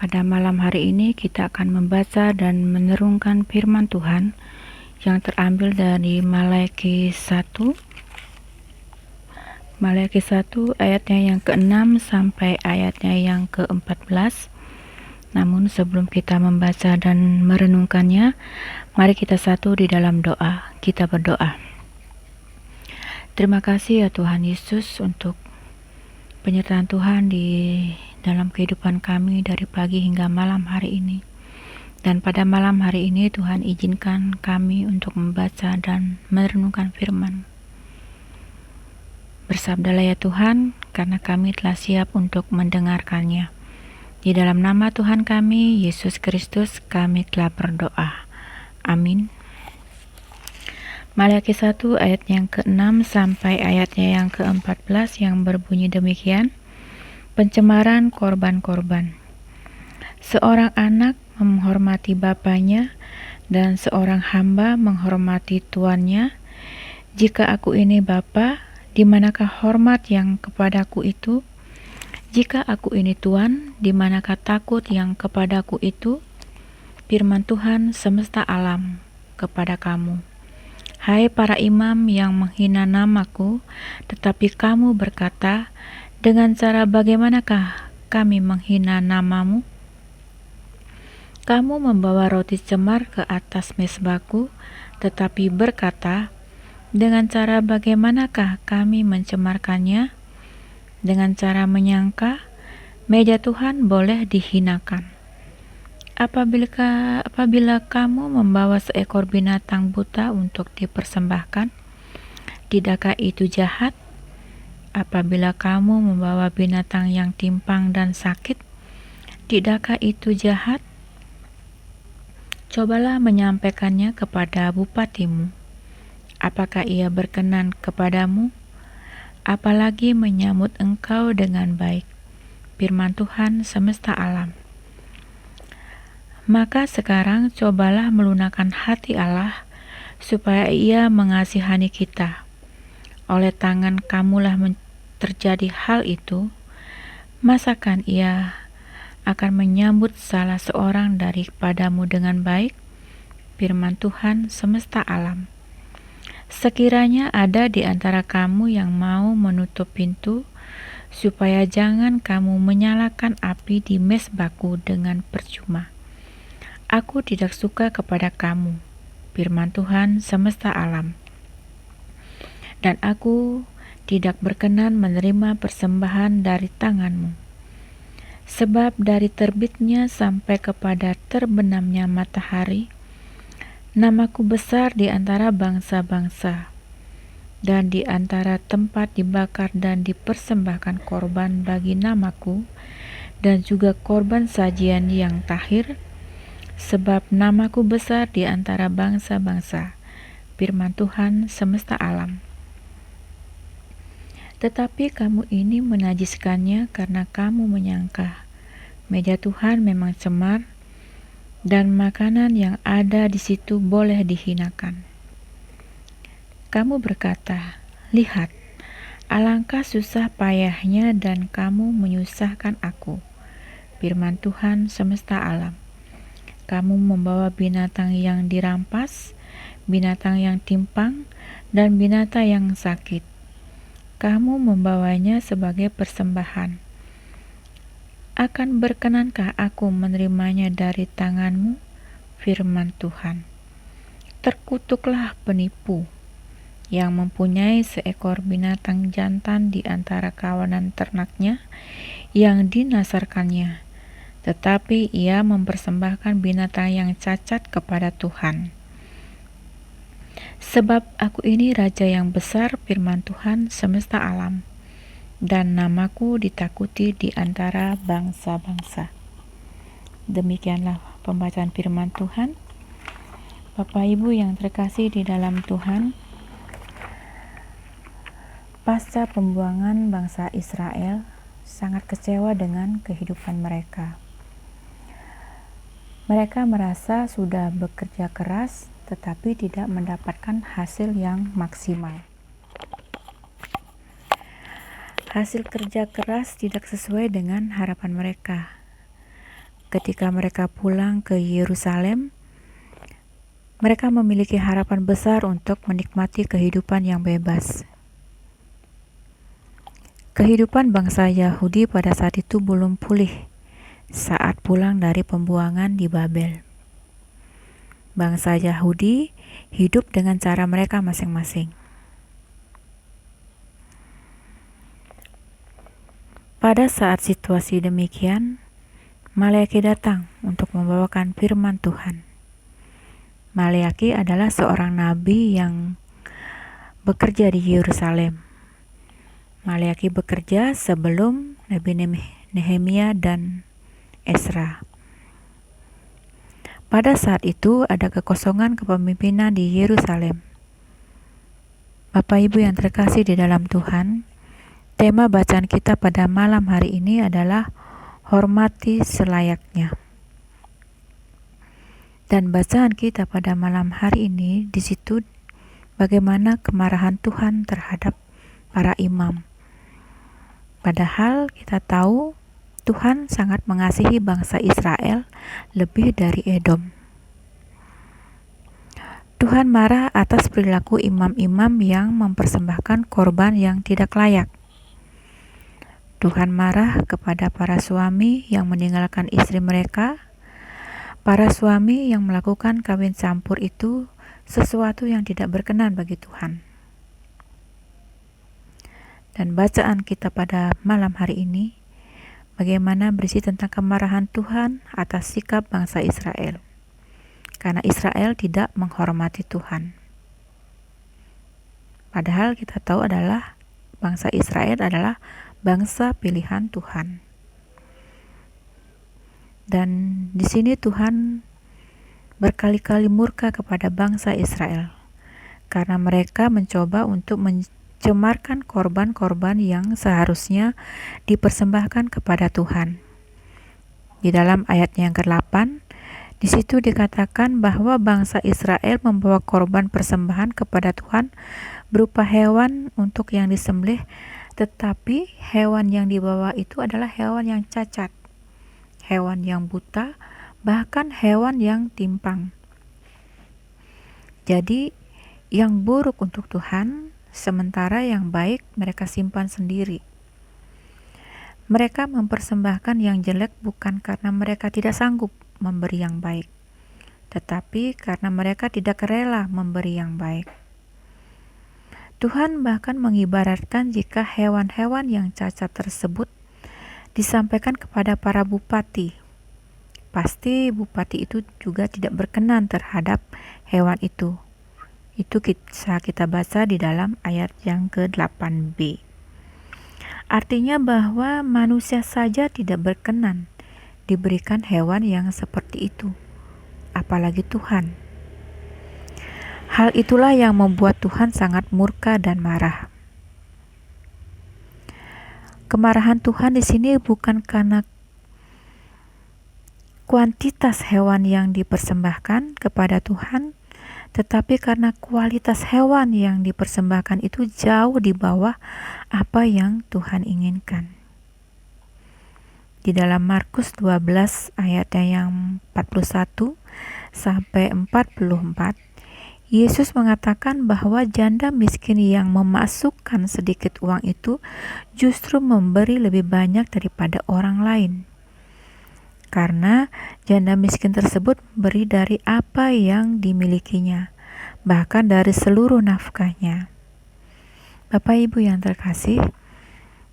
Pada malam hari ini kita akan membaca dan merenungkan firman Tuhan yang terambil dari Maleakhi 1 ayatnya yang ke-6 sampai ayatnya yang ke-14. Namun sebelum kita membaca dan merenungkannya, mari kita satu di dalam doa. Kita berdoa. Terima kasih ya Tuhan Yesus untuk penyertaan Tuhan di dalam kehidupan kami dari pagi hingga malam hari ini. Dan pada malam hari ini Tuhan izinkan kami untuk membaca dan merenungkan firman. Bersabdalah ya Tuhan, karena kami telah siap untuk mendengarkannya. Di dalam nama Tuhan kami, Yesus Kristus, kami telah berdoa. Amin. Maleakhi 1 ayat yang ke-6 sampai ayatnya yang ke-14 yang berbunyi demikian. Pencemaran korban-korban. Seorang anak menghormati bapaknya dan seorang hamba menghormati tuannya. Jika aku ini bapa, di manakah hormat yang kepadaku itu? Jika aku ini tuan, di manakah takut yang kepadaku itu? Firman Tuhan semesta alam kepada kamu. Hai para imam yang menghina namaku, tetapi kamu berkata, dengan cara bagaimanakah kami menghina namamu? Kamu membawa roti cemar ke atas mezbahku, tetapi berkata, dengan cara bagaimanakah kami mencemarkannya? Dengan cara menyangka, meja Tuhan boleh dihinakan. Apabila kamu membawa seekor binatang buta untuk dipersembahkan, tidakkah itu jahat? Apabila kamu membawa binatang yang timpang dan sakit, tidakkah itu jahat? Cobalah menyampaikannya kepada bupatimu. Apakah ia berkenan kepadamu? Apalagi menyambut engkau dengan baik. Firman Tuhan semesta alam. Maka sekarang cobalah melunakkan hati Allah, supaya ia mengasihani kita. Oleh tangan kamulah terjadi hal itu. Masakan ia akan menyambut salah seorang daripadamu dengan baik? Firman Tuhan semesta alam. Sekiranya ada di antara kamu yang mau menutup pintu, supaya jangan kamu menyalakan api di mezbahku dengan percuma. Aku tidak suka kepada kamu, firman Tuhan semesta alam. Dan aku tidak berkenan menerima persembahan dari tanganmu. Sebab dari terbitnya sampai kepada terbenamnya matahari, namaku besar di antara bangsa-bangsa, dan di antara tempat dibakar dan dipersembahkan korban bagi namaku, dan juga korban sajian yang tahir, sebab namaku besar di antara bangsa-bangsa, firman Tuhan semesta alam. Tetapi kamu ini menajiskannya karena kamu menyangka meja Tuhan memang cemar dan makanan yang ada di situ boleh dihinakan. Kamu berkata, lihat, alangkah susah payahnya dan kamu menyusahkan aku, firman Tuhan semesta alam. Kamu membawa binatang yang dirampas, binatang yang timpang, dan binatang yang sakit. Kamu membawanya sebagai persembahan. Akan berkenankah aku menerimanya dari tanganmu? Firman Tuhan. Terkutuklah penipu yang mempunyai seekor binatang jantan di antara kawanan ternaknya yang dinasarkannya, tetapi ia mempersembahkan binatang yang cacat kepada Tuhan. Sebab aku ini raja yang besar, firman Tuhan semesta alam, dan namaku ditakuti di antara bangsa-bangsa. Demikianlah pembacaan firman Tuhan. Bapak Ibu yang terkasih di dalam Tuhan, pasca pembuangan bangsa Israel sangat kecewa dengan kehidupan mereka. Mereka merasa sudah bekerja keras tetapi tidak mendapatkan hasil yang maksimal. Hasil kerja keras tidak sesuai dengan harapan mereka. ketika mereka pulang ke Yerusalem, mereka memiliki harapan besar untuk menikmati kehidupan yang bebas. Kehidupan bangsa Yahudi pada saat itu belum pulih saat pulang dari pembuangan di Babel. Bangsa Yahudi hidup dengan cara mereka masing-masing. Pada saat situasi demikian, Maleaki datang untuk membawakan firman Tuhan. Maleaki adalah seorang nabi yang bekerja di Yerusalem. Maleaki bekerja sebelum Nabi Nehemia dan Ezra. Pada saat itu ada kekosongan kepemimpinan di Yerusalem. Bapak Ibu yang terkasih di dalam Tuhan, tema bacaan kita pada malam hari ini adalah hormati selayaknya. Dan bacaan kita pada malam hari ini di situ bagaimana kemarahan Tuhan terhadap para imam. Padahal kita tahu Tuhan sangat mengasihi bangsa Israel lebih dari Edom. Tuhan marah atas perilaku imam-imam yang mempersembahkan korban yang tidak layak. Tuhan marah kepada para suami yang meninggalkan istri mereka. Para suami yang melakukan kawin campur itu sesuatu yang tidak berkenan bagi Tuhan. Dan bacaan kita pada malam hari ini bagaimana berisi tentang kemarahan Tuhan atas sikap bangsa Israel. Karena Israel tidak menghormati Tuhan. Padahal kita tahu adalah bangsa Israel adalah bangsa pilihan Tuhan. Dan di sini Tuhan berkali-kali murka kepada bangsa Israel karena mereka mencoba untuk mencemarkan korban-korban yang seharusnya dipersembahkan kepada Tuhan. Di dalam ayatnya yang ke-8, di situ dikatakan bahwa bangsa Israel membawa korban persembahan kepada Tuhan berupa hewan untuk yang disembelih, tetapi hewan yang dibawa itu adalah hewan yang cacat, hewan yang buta, bahkan hewan yang timpang. Jadi yang buruk untuk Tuhan, sementara yang baik mereka simpan sendiri. Mereka mempersembahkan yang jelek bukan karena mereka tidak sanggup memberi yang baik, tetapi karena mereka tidak rela memberi yang baik. Tuhan bahkan mengibaratkan jika hewan-hewan yang cacat tersebut disampaikan kepada para bupati, pasti bupati itu juga tidak berkenan terhadap hewan itu. Itu bisa kita baca di dalam ayat yang ke-8b. Artinya bahwa manusia saja tidak berkenan diberikan hewan yang seperti itu, apalagi Tuhan. Hal itulah yang membuat Tuhan sangat murka dan marah. Kemarahan Tuhan di sini bukan karena kuantitas hewan yang dipersembahkan kepada Tuhan, tetapi karena kualitas hewan yang dipersembahkan itu jauh di bawah apa yang Tuhan inginkan. Di dalam Markus 12 ayatnya yang 41 sampai 44, Yesus mengatakan bahwa janda miskin yang memasukkan sedikit uang itu justru memberi lebih banyak daripada orang lain. Karena janda miskin tersebut beri dari apa yang dimilikinya, bahkan dari seluruh nafkahnya. Bapak Ibu yang terkasih,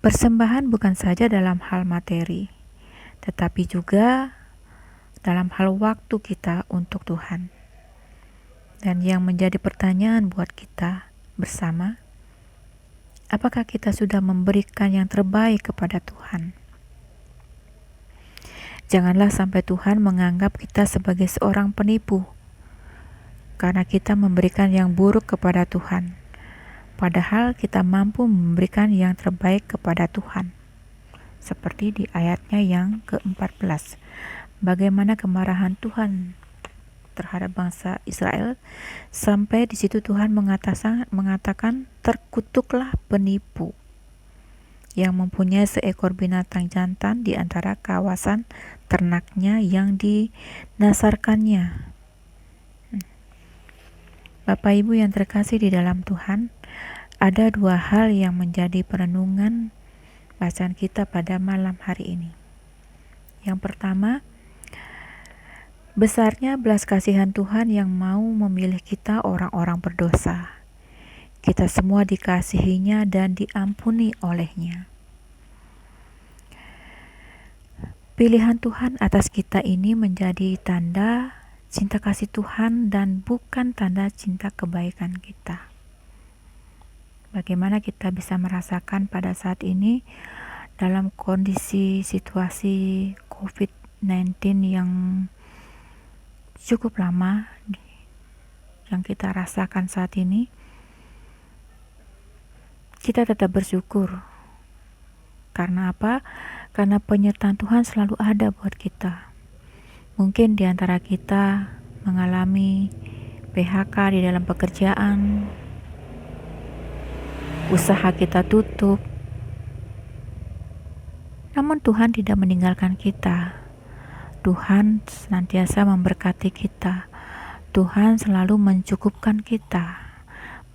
persembahan bukan saja dalam hal materi, tetapi juga dalam hal waktu kita untuk Tuhan. Dan yang menjadi pertanyaan buat kita bersama, apakah kita sudah memberikan yang terbaik kepada Tuhan? Janganlah sampai Tuhan menganggap kita sebagai seorang penipu karena kita memberikan yang buruk kepada Tuhan, padahal kita mampu memberikan yang terbaik kepada Tuhan. Seperti di ayatnya yang ke-14, bagaimana kemarahan Tuhan terhadap bangsa Israel sampai di situ Tuhan mengatakan terkutuklah penipu. yang mempunyai seekor binatang jantan di antara kawasan ternaknya yang dinasarkannya. Bapak Ibu yang terkasih di dalam Tuhan, ada dua hal yang menjadi perenungan bacaan kita pada malam hari ini. Yang pertama, besarnya belas kasihan Tuhan yang mau memilih kita orang-orang berdosa. Kita semua dikasihinya dan diampuni olehnya. Pilihan Tuhan atas kita ini menjadi tanda cinta kasih Tuhan dan bukan tanda cinta kebaikan kita. Bagaimana kita bisa merasakan pada saat ini dalam kondisi situasi COVID-19 yang cukup lama yang kita rasakan saat ini, kita tetap bersyukur. Karena apa? Karena penyertaan Tuhan selalu ada buat kita. Mungkin di antara kita mengalami PHK di dalam pekerjaan, usaha kita tutup. Namun Tuhan tidak meninggalkan kita. Tuhan senantiasa memberkati kita. Tuhan selalu mencukupkan kita.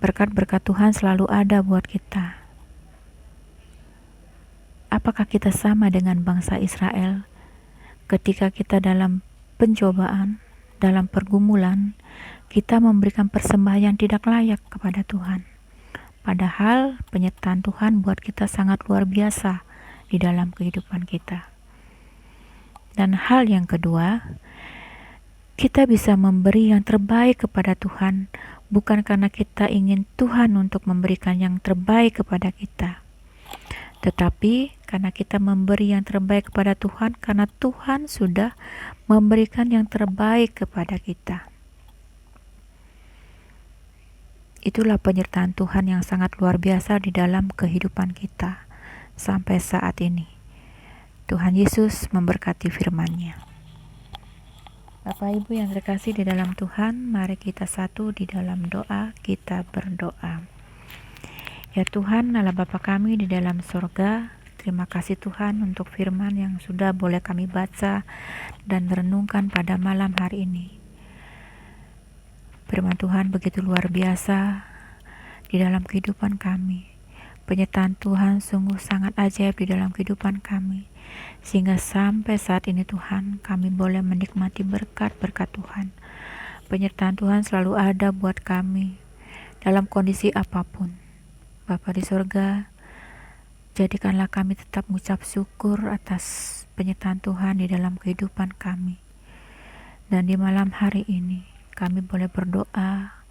Berkat-berkat Tuhan selalu ada buat kita. Apakah kita sama dengan bangsa Israel ketika kita dalam pencobaan, dalam pergumulan, kita memberikan persembahan yang tidak layak kepada Tuhan? Padahal penyertaan Tuhan buat kita sangat luar biasa di dalam kehidupan kita. Dan hal yang kedua, kita bisa memberi yang terbaik kepada Tuhan, bukan karena kita ingin Tuhan untuk memberikan yang terbaik kepada kita, tetapi karena kita memberi yang terbaik kepada Tuhan, karena Tuhan sudah memberikan yang terbaik kepada kita. Itulah penyertaan Tuhan yang sangat luar biasa di dalam kehidupan kita sampai saat ini. Tuhan Yesus memberkati firman-Nya. Bapak Ibu yang terkasih di dalam Tuhan, mari kita satu di dalam doa, kita berdoa. Ya Tuhan, Allah Bapa kami di dalam sorga, terima kasih Tuhan untuk firman yang sudah boleh kami baca dan renungkan pada malam hari ini. Firman Tuhan begitu luar biasa di dalam kehidupan kami. Penyertaan Tuhan sungguh sangat ajaib di dalam kehidupan kami. Sehingga sampai saat ini Tuhan, kami boleh menikmati berkat-berkat Tuhan. Penyertaan Tuhan selalu ada buat kami dalam kondisi apapun. Bapa di sorga, jadikanlah kami tetap mengucap syukur atas penyertaan Tuhan di dalam kehidupan kami. Dan di malam hari ini, kami boleh berdoa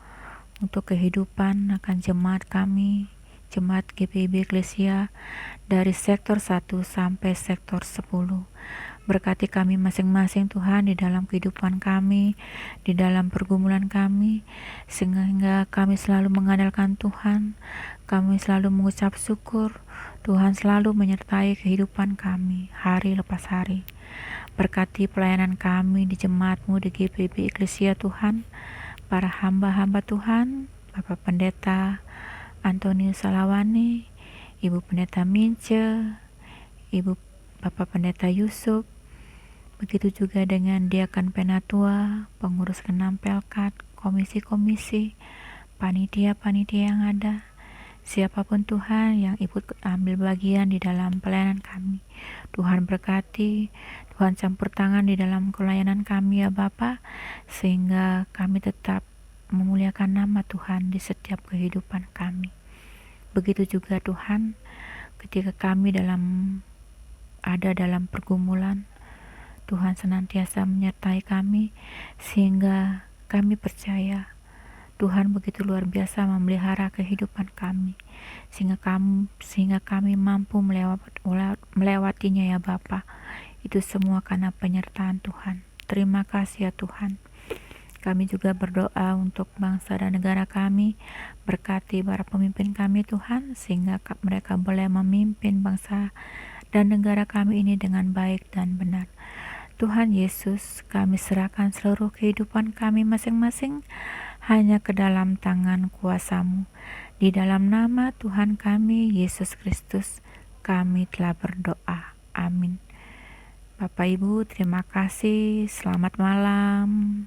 untuk kehidupan akan jemaat kami, Jemaat GPIB Eklesia dari sektor 1 sampai sektor 10. Berkati kami masing-masing Tuhan di dalam kehidupan kami, di dalam pergumulan kami, sehingga kami selalu mengandalkan Tuhan, kami selalu mengucap syukur, Tuhan selalu menyertai kehidupan kami hari lepas hari. Berkati pelayanan kami di jemaat-Mu di GPIB Eklesia Tuhan, para hamba-hamba Tuhan, Bapak Pendeta Antonius Salawani, Ibu Pendeta Mince, Bapak Pendeta Yusuf, begitu juga dengan Diakan Penatua, pengurus Kenam Pelkat, komisi-komisi, panitia-panitia yang ada, siapapun Tuhan yang ikut ambil bagian di dalam pelayanan kami. Tuhan berkati, Tuhan campur tangan di dalam pelayanan kami ya Bapa, sehingga kami tetap memuliakan nama Tuhan di setiap kehidupan kami. Begitu juga Tuhan, ketika kami ada dalam pergumulan, Tuhan senantiasa menyertai kami, sehingga kami percaya Tuhan begitu luar biasa memelihara kehidupan kami, sehingga kami mampu melewatinya ya Bapa. Itu semua karena penyertaan Tuhan. Terima kasih ya Tuhan. Kami juga berdoa untuk bangsa dan negara kami, berkati para pemimpin kami Tuhan, sehingga mereka boleh memimpin bangsa dan negara kami ini dengan baik dan benar. Tuhan Yesus, kami serahkan seluruh kehidupan kami masing-masing hanya ke dalam tangan kuasa-Mu. Di dalam nama Tuhan kami, Yesus Kristus, kami telah berdoa. Amin. Bapak Ibu, terima kasih. Selamat malam.